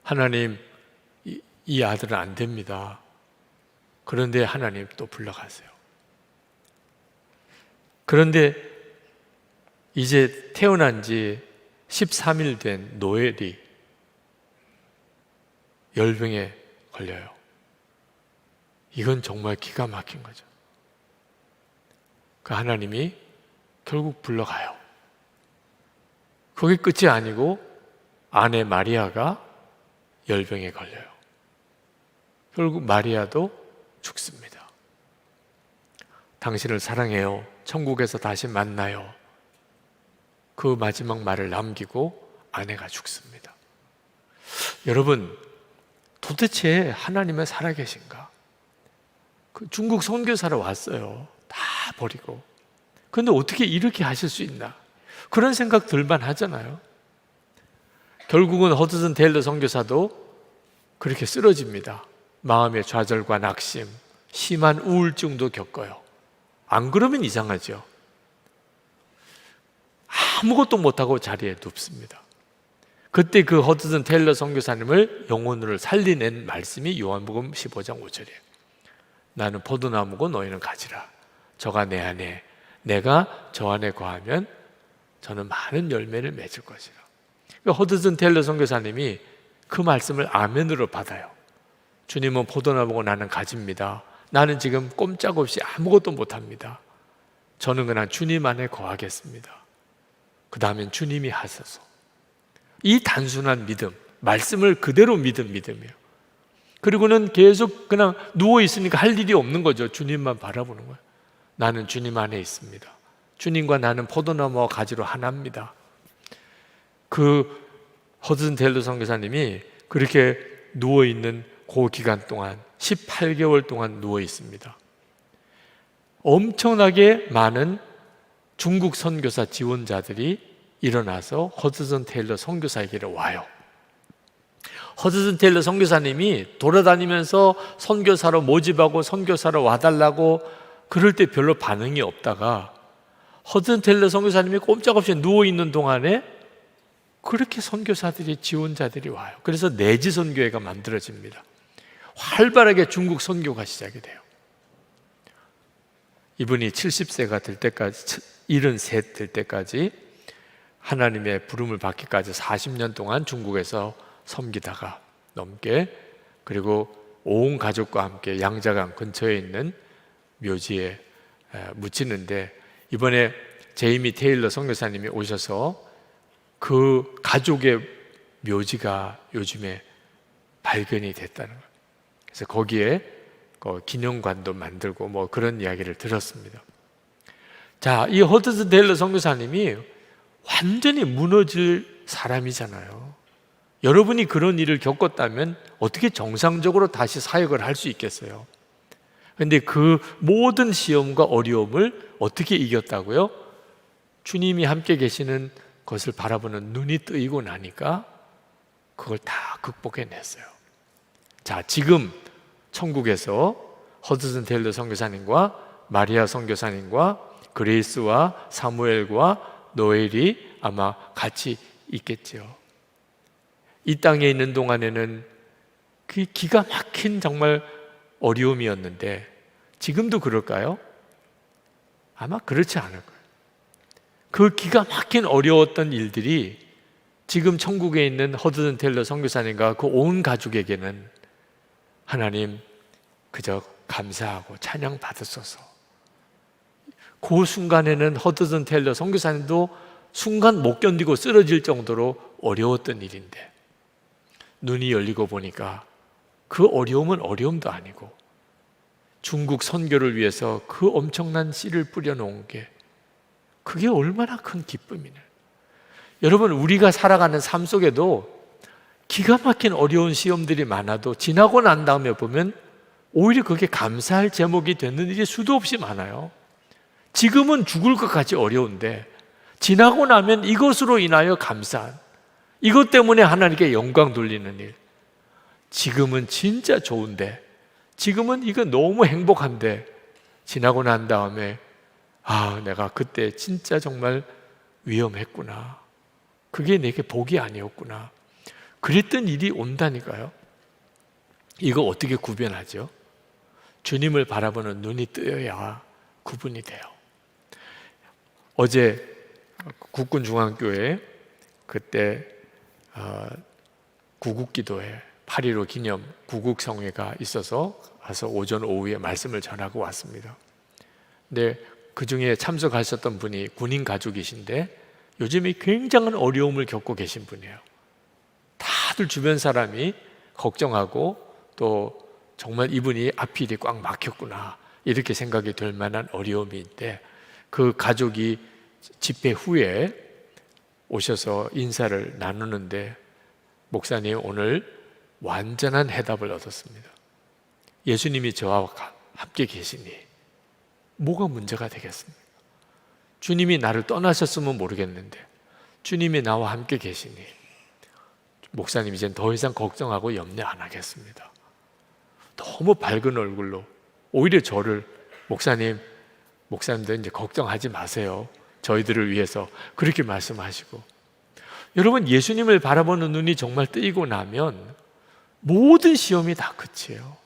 하나님, 이 아들은 안 됩니다. 그런데 하나님 또 불러가세요. 그런데 이제 태어난 지 13일 된 노엘이 열병에 걸려요. 이건 정말 기가 막힌 거죠. 그 하나님이 결국 불러가요. 그게 끝이 아니고 아내 마리아가 열병에 걸려요. 결국 마리아도 죽습니다. 당신을 사랑해요. 천국에서 다시 만나요. 그 마지막 말을 남기고 아내가 죽습니다. 여러분, 도대체 하나님은 살아계신가? 그 중국 선교사로 왔어요. 다 버리고. 그런데 어떻게 이렇게 하실 수 있나? 그런 생각 들만 하잖아요. 결국은 허드슨 테일러 선교사도 그렇게 쓰러집니다. 마음의 좌절과 낙심, 심한 우울증도 겪어요. 안 그러면 이상하죠. 아무것도 못하고 자리에 눕습니다. 그때 그 허드슨 테일러 선교사님을 영혼으로 살리낸 말씀이 요한복음 15장 5절이에요. 나는 포도나무고 너희는 가지라. 저가 내 안에, 내가 저 안에 거하면 저는 많은 열매를 맺을 것이라. 허드슨 테일러 선교사님이 그 말씀을 아멘으로 받아요. 주님은 포도나무고 나는 가지입니다. 나는 지금 꼼짝없이 아무것도 못합니다. 저는 그냥 주님 안에 거하겠습니다. 그 다음엔 주님이 하소서. 이 단순한 믿음, 말씀을 그대로 믿은 믿음이에요. 그리고는 계속 그냥 누워있으니까 할 일이 없는 거죠. 주님만 바라보는 거예요. 나는 주님 안에 있습니다. 주님과 나는 포도나무와 가지로 하나입니다. 그 허드슨 테일러 선교사님이 그렇게 누워있는 그 기간 동안 18개월 동안 누워있습니다. 엄청나게 많은 중국 선교사 지원자들이 일어나서 허드슨 테일러 선교사에게로 와요. 허드슨 테일러 선교사님이 돌아다니면서 선교사로 모집하고 선교사로 와달라고 그럴 때 별로 반응이 없다가 허드슨 테일러 선교사님이 꼼짝없이 누워있는 동안에 그렇게 선교사들이 지원자들이 와요. 그래서 내지 선교회가 만들어집니다. 활발하게 중국 선교가 시작이 돼요. 이분이 70세가 될 때까지, 73 될 때까지 하나님의 부름을 받기까지 40년 동안 중국에서 섬기다가 넘게, 그리고 온 가족과 함께 양자강 근처에 있는 묘지에 묻히는데, 이번에 제이미 테일러 선교사님이 오셔서 그 가족의 묘지가 요즘에 발견이 됐다는 거예요. 그래서 거기에 기념관도 만들고 뭐 그런 이야기를 들었습니다. 자, 이 허드슨 테일러 선교사님이 완전히 무너질 사람이잖아요. 여러분이 그런 일을 겪었다면 어떻게 정상적으로 다시 사역을 할 수 있겠어요? 그런데 그 모든 시험과 어려움을 어떻게 이겼다고요? 주님이 함께 계시는 것을 바라보는 눈이 뜨이고 나니까 그걸 다 극복해냈어요. 자, 지금 천국에서 허드슨 테일러 선교사님과 마리아 선교사님과 그레이스와 사무엘과 노엘이 아마 같이 있겠죠. 이 땅에 있는 동안에는 그 기가 막힌 정말 어려움이었는데 지금도 그럴까요? 아마 그렇지 않을 거예요. 그 기가 막힌 어려웠던 일들이 지금 천국에 있는 허드슨 테일러 선교사님과 그 온 가족에게는 하나님 그저 감사하고 찬양 받으소서. 그 순간에는 허드슨 테일러 선교사님도 순간 못 견디고 쓰러질 정도로 어려웠던 일인데 눈이 열리고 보니까 그 어려움은 어려움도 아니고 중국 선교를 위해서 그 엄청난 씨를 뿌려놓은 게 그게 얼마나 큰 기쁨이냐. 여러분, 우리가 살아가는 삶 속에도 기가 막힌 어려운 시험들이 많아도 지나고 난 다음에 보면 오히려 그게 감사할 제목이 되는 일이 수도 없이 많아요. 지금은 죽을 것 같이 어려운데 지나고 나면 이것으로 인하여 감사한, 이것 때문에 하나님께 영광 돌리는 일. 지금은 진짜 좋은데, 지금은 이거 너무 행복한데 지나고 난 다음에 내가 그때 진짜 정말 위험했구나, 그게 내게 복이 아니었구나, 그랬던 일이 온다니까요. 이거 어떻게 구별하죠? 주님을 바라보는 눈이 뜨여야 구분이 돼요. 어제 국군중앙교회 그때 구국기도회 8.15 기념 구국성회가 있어서 가서 오전 오후에 말씀을 전하고 왔습니다. 근데 그 중에 참석하셨던 분이 군인 가족이신데 요즘에 굉장한 어려움을 겪고 계신 분이에요. 다들 주변 사람이 걱정하고 또 정말 이분이 앞길이 꽉 막혔구나 이렇게 생각이 될 만한 어려움이 있는데, 그 가족이 집회 후에 오셔서 인사를 나누는데 목사님 오늘 완전한 해답을 얻었습니다. 예수님이 저와 함께 계시니 뭐가 문제가 되겠습니까? 주님이 나를 떠나셨으면 모르겠는데 주님이 나와 함께 계시니 목사님 이젠 더 이상 걱정하고 염려 안 하겠습니다. 너무 밝은 얼굴로 오히려 저를 목사님들 이제 걱정하지 마세요. 저희들을 위해서 그렇게 말씀하시고, 여러분 예수님을 바라보는 눈이 정말 뜨이고 나면 모든 시험이 다 끝이에요.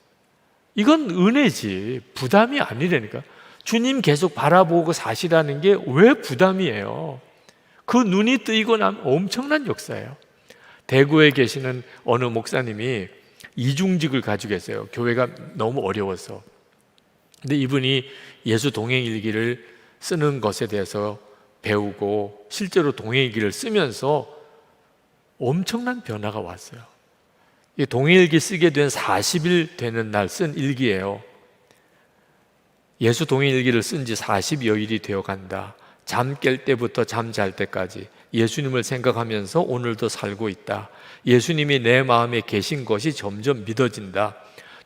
이건 은혜지 부담이 아니라니까. 주님 계속 바라보고 사시라는 게 왜 부담이에요? 그 눈이 뜨이고 나면 엄청난 역사예요. 대구에 계시는 어느 목사님이 이중직을 가지고 계세요. 교회가 너무 어려워서. 근데 이분이 예수 동행일기를 쓰는 것에 대해서 배우고 실제로 동행일기를 쓰면서 엄청난 변화가 왔어요. 이 동행일기 쓰게 된 40일 되는 날 쓴 일기예요. 예수 동행일기를 쓴 지 40여일이 되어 간다. 잠 깰 때부터 잠 잘 때까지 예수님을 생각하면서 오늘도 살고 있다. 예수님이 내 마음에 계신 것이 점점 믿어진다.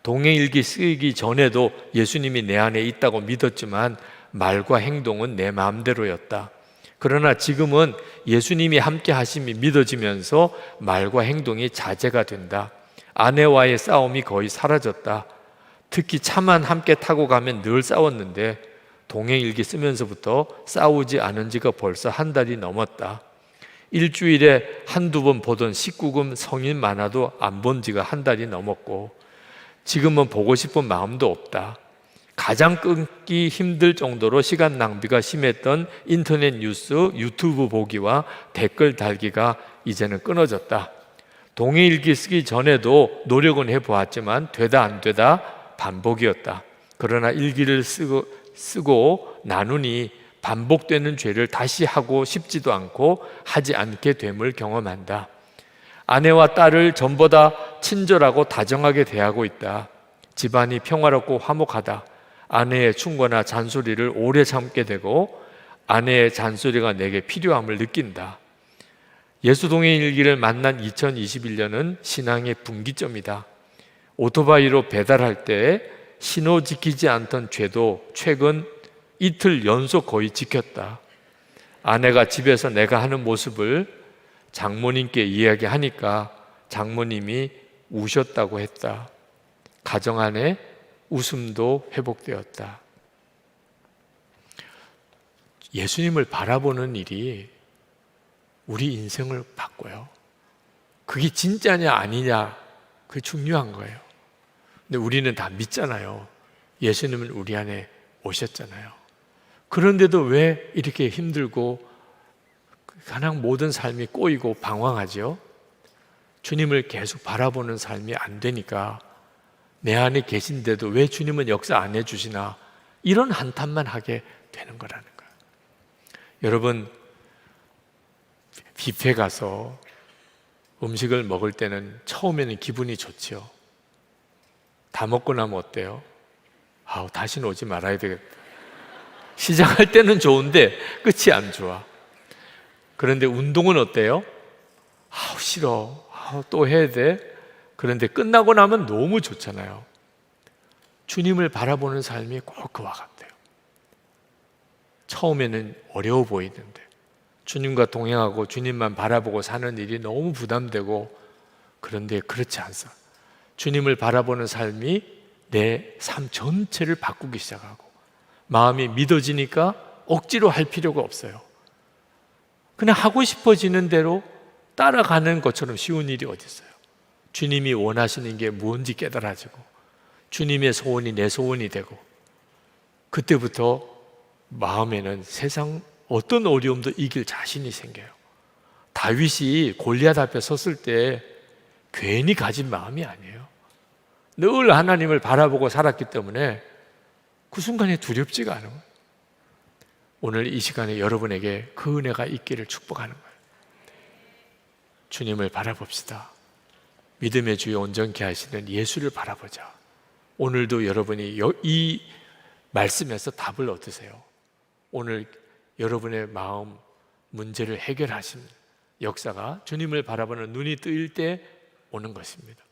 동행일기 쓰기 전에도 예수님이 내 안에 있다고 믿었지만 말과 행동은 내 마음대로였다. 그러나 지금은 예수님이 함께 하심이 믿어지면서 말과 행동이 자제가 된다. 아내와의 싸움이 거의 사라졌다. 특히 차만 함께 타고 가면 늘 싸웠는데 동행일기 쓰면서부터 싸우지 않은 지가 벌써 한 달이 넘었다. 일주일에 한두 번 보던 19금 성인 만화도 안 본 지가 한 달이 넘었고 지금은 보고 싶은 마음도 없다. 가장 끊기 힘들 정도로 시간 낭비가 심했던 인터넷 뉴스, 유튜브 보기와 댓글 달기가 이제는 끊어졌다. 동행일기 쓰기 전에도 노력은 해보았지만 되다 안 되다 반복이었다. 그러나 일기를 쓰고 나누니 반복되는 죄를 다시 하고 싶지도 않고 하지 않게 됨을 경험한다. 아내와 딸을 전보다 친절하고 다정하게 대하고 있다. 집안이 평화롭고 화목하다. 아내의 충고나 잔소리를 오래 참게 되고 아내의 잔소리가 내게 필요함을 느낀다. 예수 동행일기를 만난 2021년은 신앙의 분기점이다. 오토바이로 배달할 때 신호 지키지 않던 죄도 최근 이틀 연속 거의 지켰다. 아내가 집에서 내가 하는 모습을 장모님께 이야기하니까 장모님이 우셨다고 했다. 가정 안에 웃음도 회복되었다. 예수님을 바라보는 일이 우리 인생을 바꿔요. 그게 진짜냐 아니냐 그게 중요한 거예요. 근데 우리는 다 믿잖아요. 예수님은 우리 안에 오셨잖아요. 그런데도 왜 이렇게 힘들고 가장 모든 삶이 꼬이고 방황하죠? 주님을 계속 바라보는 삶이 안 되니까 내 안에 계신데도 왜 주님은 역사 안 해주시나 이런 한탄만 하게 되는 거라는 거예요. 여러분 뷔페 가서 음식을 먹을 때는 처음에는 기분이 좋죠. 다 먹고 나면 어때요? 아우 다시는 오지 말아야 되겠다. 시작할 때는 좋은데 끝이 안 좋아. 그런데 운동은 어때요? 아우 싫어. 아우 또 해야 돼. 그런데 끝나고 나면 너무 좋잖아요. 주님을 바라보는 삶이 꼭 그와 같아요. 처음에는 어려워 보이는데 주님과 동행하고 주님만 바라보고 사는 일이 너무 부담되고 그런데 그렇지 않습니다. 주님을 바라보는 삶이 내 삶 전체를 바꾸기 시작하고 마음이 믿어지니까 억지로 할 필요가 없어요. 그냥 하고 싶어지는 대로 따라가는 것처럼 쉬운 일이 어디 있어요. 주님이 원하시는 게 뭔지 깨달아지고 주님의 소원이 내 소원이 되고 그때부터 마음에는 세상 어떤 어려움도 이길 자신이 생겨요. 다윗이 골리앗 앞에 섰을 때 괜히 가진 마음이 아니에요. 늘 하나님을 바라보고 살았기 때문에 그 순간에 두렵지가 않은 거예요. 오늘 이 시간에 여러분에게 그 은혜가 있기를 축복하는 거예요. 주님을 바라봅시다. 믿음의 주여 온전케 하시는 예수를 바라보자. 오늘도 여러분이 이 말씀에서 답을 얻으세요. 오늘 여러분의 마음 문제를 해결하신 역사가 주님을 바라보는 눈이 뜨일 때 오는 것입니다.